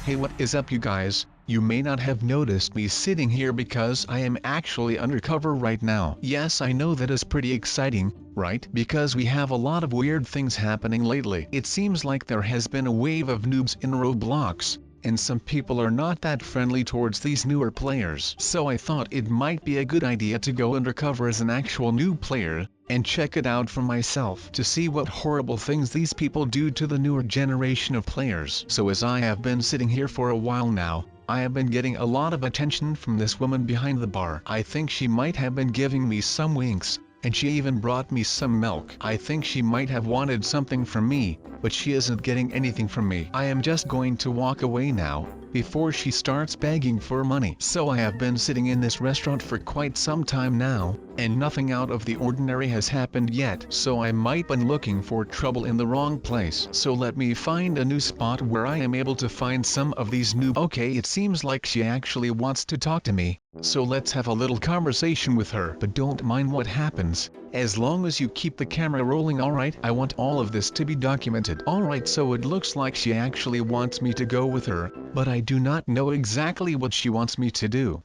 Hey, what is up you guys? You may not have noticed me sitting here because I am actually undercover right now. Yes, I know that is pretty exciting, right? Because we have a lot of weird things happening lately. It seems like there has been a wave of noobs in Roblox, and some people are not that friendly towards these newer players. So I thought it might be a good idea to go undercover as an actual new player, and check it out for myself to see what horrible things these people do to the newer generation of players. So as I have been sitting here for a while now, I have been getting a lot of attention from this woman behind the bar. I think she might have been giving me some winks, and she even brought me some milk. I think she might have wanted something from me, but she isn't getting anything from me. I am just going to walk away now, before she starts begging for money. So I have been sitting in this restaurant for quite some time now, and nothing out of the ordinary has happened yet. So I might be looking for trouble in the wrong place. So let me find a new spot where I am able to find some of these new— Okay, it seems like she actually wants to talk to me, so let's have a little conversation with her. But don't mind what happens, as long as you keep the camera rolling, alright? I want all of this to be documented. Alright, so it looks like she actually wants me to go with her, but I do not know exactly what she wants me to do.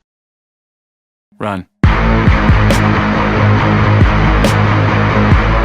Run.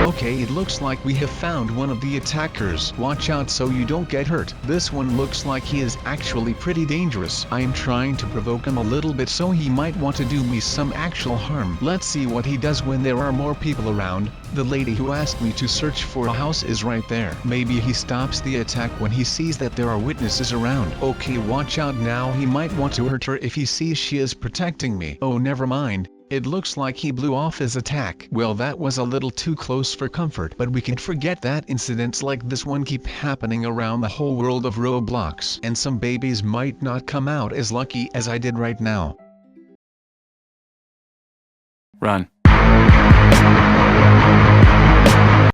Okay, it looks like we have found one of the attackers. Watch out so you don't get hurt. This one looks like he is actually pretty dangerous. I am trying to provoke him a little bit, so he might want to do me some actual harm. Let's see what he does when there are more people around. The lady who asked me to search for a house is right there. Maybe he stops the attack when he sees that there are witnesses around. Okay, watch out now, he might want to hurt her if he sees she is protecting me. Oh, never mind. It looks like he blew off his attack. Well, that was a little too close for comfort, but we can't forget that incidents like this one keep happening around the whole world of Roblox, and some babies might not come out as lucky as I did right now. Run.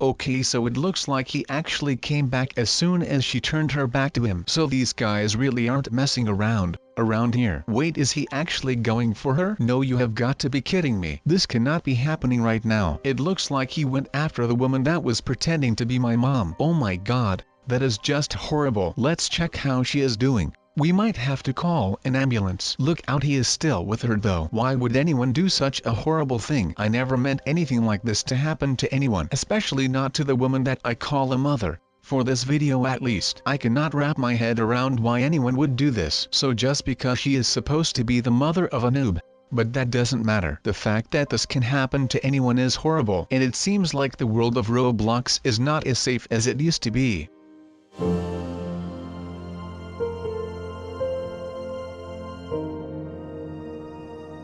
Okay, so it looks like he actually came back as soon as she turned her back to him. So these guys really aren't messing around here. Wait, is he actually going for her? No, you have got to be kidding me. This cannot be happening right now. It looks like he went after the woman that was pretending to be my mom. Oh my god, that is just horrible. Let's check how she is doing. We might have to call an ambulance. Look out, he is still with her though. Why would anyone do such a horrible thing? I never meant anything like this to happen to anyone, especially not to the woman that I call a mother. For this video at least, I cannot wrap my head around why anyone would do this. So just because she is supposed to be the mother of a noob, but that doesn't matter. The fact that this can happen to anyone is horrible, and it seems like the world of Roblox is not as safe as it used to be.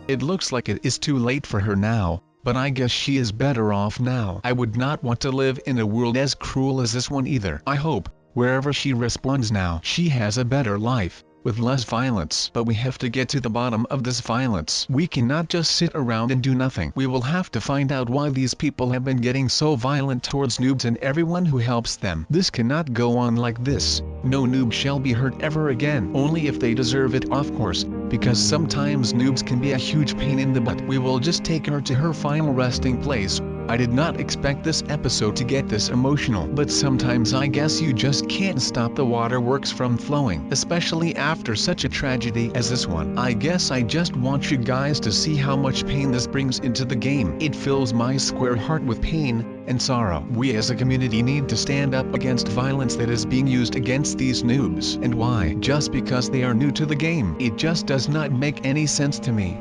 It looks like it is too late for her now, but I guess she is better off now. I would not want to live in a world as cruel as this one either. I hope, wherever she respawns now, she has a better life, with less violence. But we have to get to the bottom of this violence. We cannot just sit around and do nothing. We will have to find out why these people have been getting so violent towards noobs and everyone who helps them. This cannot go on like this. No noob shall be hurt ever again. Only if they deserve it, of course, because sometimes noobs can be a huge pain in the butt. We will just take her to her final resting place. I did not expect this episode to get this emotional, but sometimes I guess you just can't stop the waterworks from flowing, especially after such a tragedy as this one. I guess I just want you guys to see how much pain this brings into the game. It fills my square heart with pain and sorrow. We as a community need to stand up against violence that is being used against these noobs. And why? Just because they are new to the game. It just does not make any sense to me.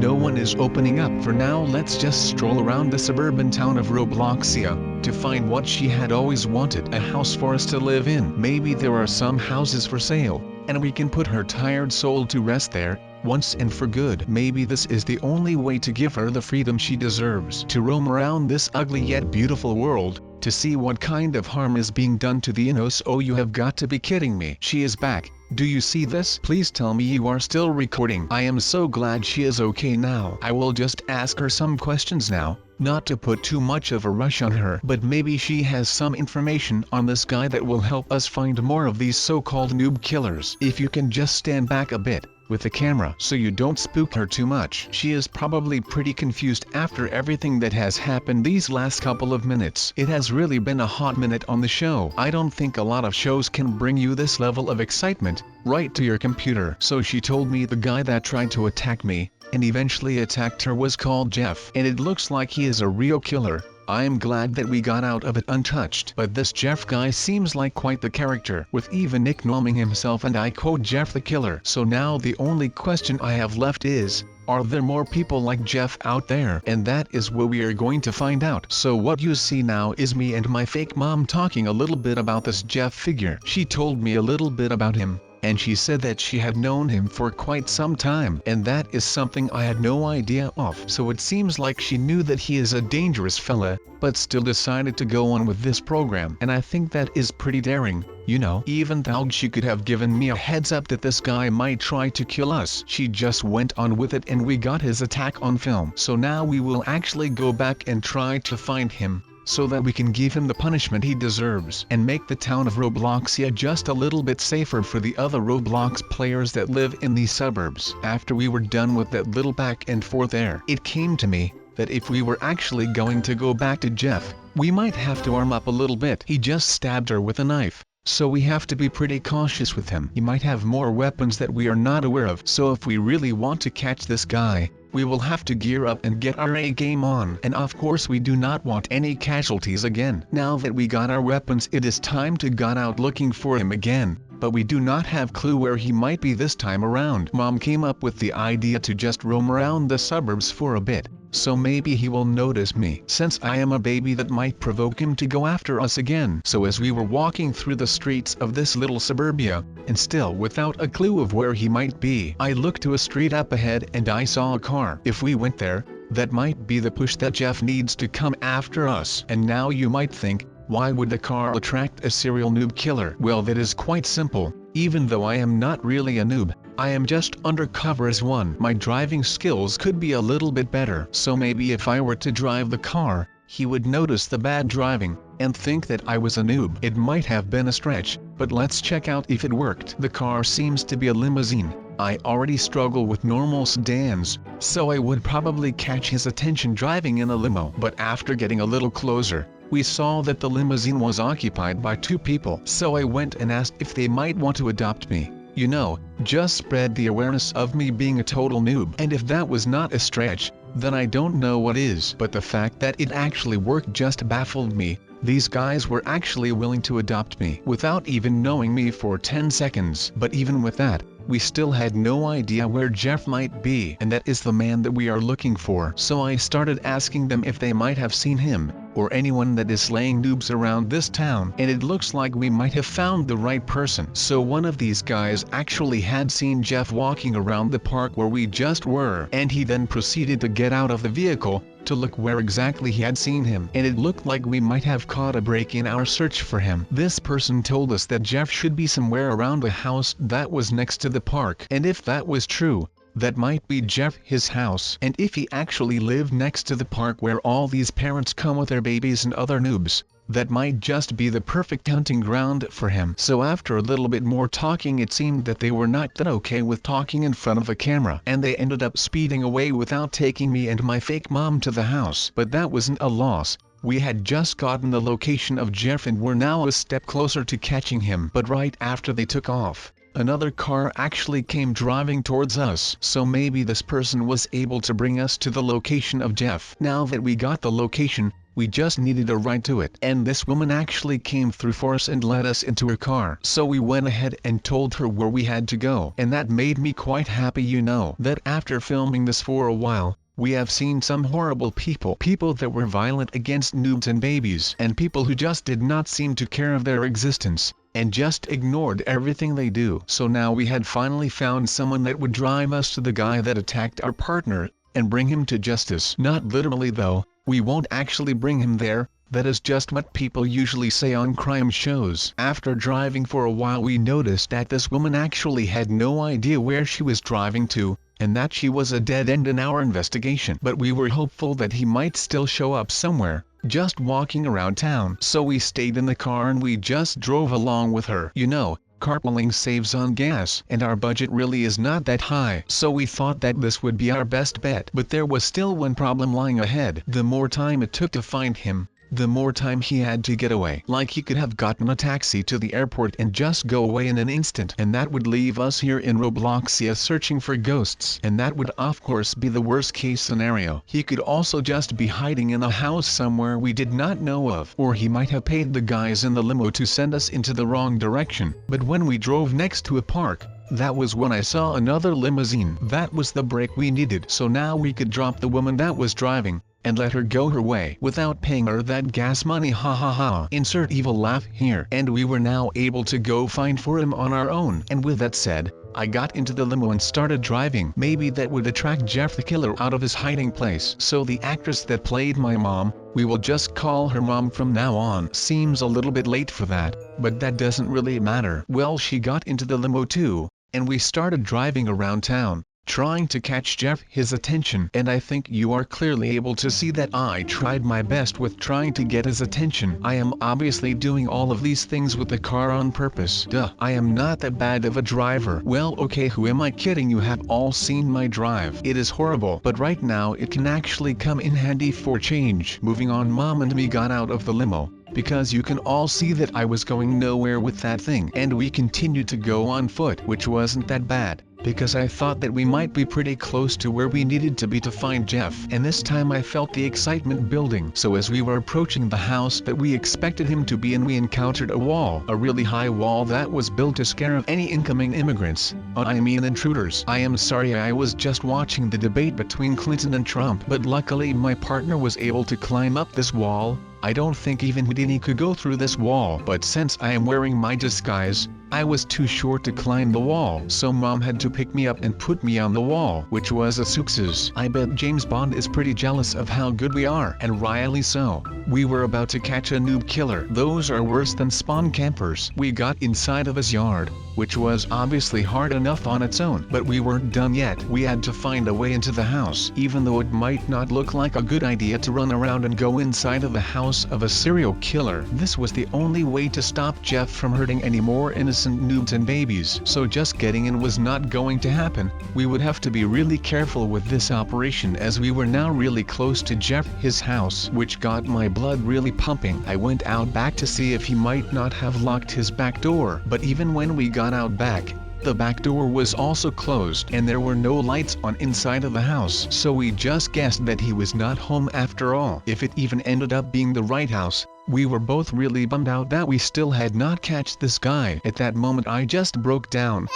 No one is opening up for now. Let's just stroll around the suburban town of Robloxia, to find what she had always wanted, a house for us to live in. Maybe there are some houses for sale, and we can put her tired soul to rest there, once and for good. Maybe this is the only way to give her the freedom she deserves, to roam around this ugly yet beautiful world, to see what kind of harm is being done to the innocent. Oh, you have got to be kidding me. She is back. Do you see this? Please tell me you are still recording. I am so glad she is okay now. I will just ask her some questions now, not to put too much of a rush on her, but maybe she has some information on this guy that will help us find more of these so-called noob killers. If you can just stand back a bit, with the camera so you don't spook her too much. She is probably pretty confused after everything that has happened these last couple of minutes. It has really been a hot minute on the show. I don't think a lot of shows can bring you this level of excitement right to your computer. So she told me the guy that tried to attack me and eventually attacked her was called Jeff, and it looks like he is a real killer. I am glad that we got out of it untouched. But this Jeff guy seems like quite the character, with even nicknaming himself, and I quote, Jeff the Killer. So now the only question I have left is, are there more people like Jeff out there? And that is what we are going to find out. So what you see now is me and my fake mom talking a little bit about this Jeff figure. She told me a little bit about him, and she said that she had known him for quite some time, and that is something I had no idea of. So it seems like she knew that he is a dangerous fella, but still decided to go on with this program, and I think that is pretty daring, you know. Even though she could have given me a heads up that this guy might try to kill us, she just went on with it and we got his attack on film. So now we will actually go back and try to find him, so that we can give him the punishment he deserves and make the town of Robloxia just a little bit safer for the other Roblox players that live in these suburbs. After we were done with that little back and forth there, it came to me that if we were actually going to go back to Jeff, we might have to arm up a little bit. He just stabbed her with a knife, so we have to be pretty cautious with him. He might have more weapons that we are not aware of. So if we really want to catch this guy, we will have to gear up and get our A game on. And of course we do not want any casualties again. Now that we got our weapons, it is time to go out looking for him again. But we do not have clue where he might be this time around. Mom came up with the idea to just roam around the suburbs for a bit, so maybe he will notice me, since I am a baby that might provoke him to go after us again. So as we were walking through the streets of this little suburbia, and still without a clue of where he might be, I looked to a street up ahead and I saw a car. If we went there, that might be the push that Jeff needs to come after us. And now you might think, why would the car attract a serial noob killer? Well, that is quite simple. Even though I am not really a noob, I am just undercover as one. My driving skills could be a little bit better. So maybe if I were to drive the car, he would notice the bad driving and think that I was a noob. It might have been a stretch, but let's check out if it worked. The car seems to be a limousine. I already struggle with normal sedans, so I would probably catch his attention driving in a limo. But after getting a little closer, we saw that the limousine was occupied by 2 people. So I went and asked if they might want to adopt me. You know, just spread the awareness of me being a total noob. And if that was not a stretch, then I don't know what is. But the fact that it actually worked just baffled me. These guys were actually willing to adopt me without even knowing me for 10 seconds. But even with that, we still had no idea where Jeff might be, and that is the man that we are looking for. So I started asking them if they might have seen him, or anyone that is slaying noobs around this town, and it looks like we might have found the right person. So one of these guys actually had seen Jeff walking around the park where we just were, and he then proceeded to get out of the vehicle to look where exactly he had seen him, and it looked like we might have caught a break in our search for him. This person told us that Jeff should be somewhere around a house that was next to the park, and if that was true, that might be Jeff his house. And if he actually lived next to the park where all these parents come with their babies and other noobs, that might just be the perfect hunting ground for him. So after a little bit more talking, it seemed that they were not that okay with talking in front of a camera, and they ended up speeding away without taking me and my fake mom to the house. But that wasn't a loss. We had just gotten the location of Jeff and were now a step closer to catching him. But right after they took off, another car actually came driving towards us. So maybe this person was able to bring us to the location of Jeff. Now that we got the location, we just needed a ride to it, and this woman actually came through for us and led us into her car. So we went ahead and told her where we had to go, and that made me quite happy. You know that after filming this for a while, we have seen some horrible people that were violent against noobs and babies, and people who just did not seem to care of their existence, and just ignored everything they do. So now we had finally found someone that would drive us to the guy that attacked our partner, and bring him to justice. Not literally though, we won't actually bring him there, that is just what people usually say on crime shows. After driving for a while, we noticed that this woman actually had no idea where she was driving to, and that she was a dead end in our investigation. But we were hopeful that he might still show up somewhere, just walking around town. So we stayed in the car and we just drove along with her. You know, Carpooling saves on gas, and our budget really is not that high, so we thought that this would be our best bet. But there was still one problem lying ahead. The more time it took to find him, the more time he had to get away. Like he could have gotten a taxi to the airport and just go away in an instant, and that would leave us here in Robloxia searching for ghosts, and that would of course be the worst case scenario. He could also just be hiding in a house somewhere we did not know of, or he might have paid the guys in the limo to send us into the wrong direction. But when we drove next to a park, that was when I saw another limousine. That was the break we needed, so now we could drop the woman that was driving and let her go her way without paying her that gas money, ha ha ha. Insert evil laugh here. And we were now able to go find for him on our own. And with that said, I got into the limo and started driving. Maybe that would attract Jeff the killer out of his hiding place. So the actress that played my mom, we will just call her mom from now on. Seems a little bit late for that, but that doesn't really matter. Well, she got into the limo too, and we started driving around town, trying to catch Jeff his attention. And I think you are clearly able to see that I tried my best with trying to get his attention. I am obviously doing all of these things with the car on purpose. Duh, I am not that bad of a driver. Well, okay, who am I kidding? You have all seen my drive. It is horrible, but right now it can actually come in handy for change. Moving on, Mom and me got out of the limo, because you can all see that I was going nowhere with that thing, and we continued to go on foot, which wasn't that bad, because I thought that we might be pretty close to where we needed to be to find Jeff. And this time I felt the excitement building. So as we were approaching the house that we expected him to be in, we encountered a wall, a really high wall that was built to scare off any incoming immigrants. I mean intruders. I am sorry, I was just watching the debate between Clinton and Trump, but luckily my partner was able to climb up this wall. I don't think even Houdini could go through this wall, but since I am wearing my disguise, I was too short to climb the wall, so Mom had to pick me up and put me on the wall, which was a success. I bet James Bond is pretty jealous of how good we are, and rightly so. We were about to catch a noob killer. Those are worse than spawn campers. We got inside of his yard, which was obviously hard enough on its own, but we weren't done yet. We had to find a way into the house, even though it might not look like a good idea to run around and go inside of the house of a serial killer. This was the only way to stop Jeff from hurting any more innocent noobs and babies. So just getting in was not going to happen. We would have to be really careful with this operation, as we were now really close to Jeff his house, which got my blood really pumping. I went out back to see if he might not have locked his back door, but even when we got out back, the back door was also closed and there were no lights on inside of the house, so we just guessed that he was not home after all. If it even ended up being the right house, we were both really bummed out that we still had not catched this guy. At that moment I just broke down.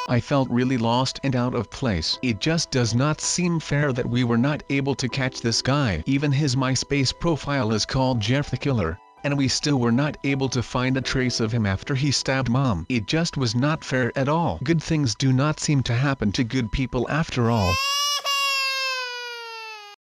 I felt really lost and out of place. It just does not seem fair that we were not able to catch this guy. Even his MySpace profile is called Jeff the Killer, and we still were not able to find a trace of him after he stabbed Mom. It just was not fair at all. Good things do not seem to happen to good people after all.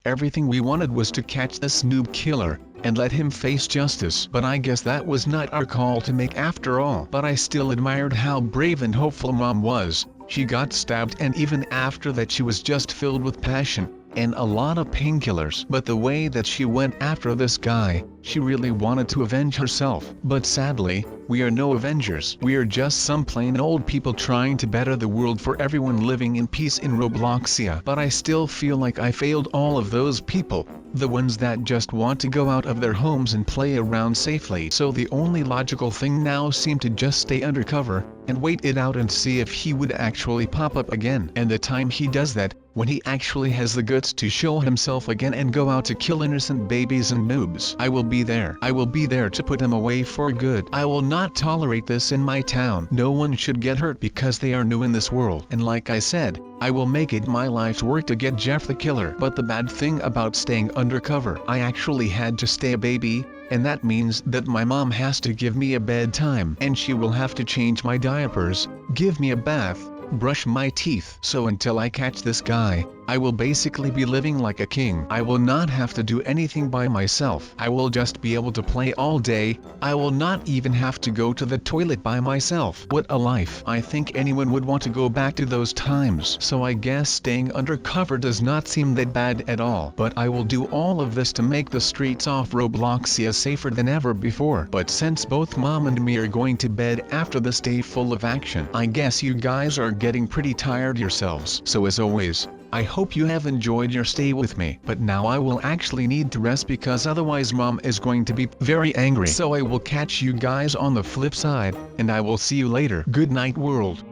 Everything we wanted was to catch this noob killer and let him face justice, but I guess that was not our call to make after all. But I still admired how brave and hopeful Mom was. She got stabbed, and even after that she was just filled with passion and a lot of painkillers. But the way that she went after this guy, she really wanted to avenge herself. But sadly, we are no avengers. We are just some plain old people trying to better the world for everyone living in peace in Robloxia. But I still feel like I failed all of those people, the ones that just want to go out of their homes and play around safely. So the only logical thing now seemed to just stay undercover and wait it out and see if he would actually pop up again. And the time he does that, when he actually has the guts to show himself again and go out to kill innocent babies and noobs, I will be there. I will be there to put him away for good. I will not tolerate this in my town. No one should get hurt because they are new in this world. And like I said, I will make it my life's work to get Jeff the killer. But the bad thing about staying undercover, I actually had to stay a baby, and that means that my mom has to give me a bedtime, and she will have to change my diapers, give me a bath, brush my teeth. So until I catch this guy, I will basically be living like a king. I will not have to do anything by myself. I will just be able to play all day. I will not even have to go to the toilet by myself. What a life. I think anyone would want to go back to those times. So I guess staying undercover does not seem that bad at all. But I will do all of this to make the streets off Robloxia safer than ever before. But since both Mom and me are going to bed after this day full of action, I guess you guys are getting pretty tired yourselves. So as always, I hope you have enjoyed your stay with me. But now I will actually need to rest because otherwise Mom is going to be very angry. So I will catch you guys on the flip side, and I will see you later. Good night, world.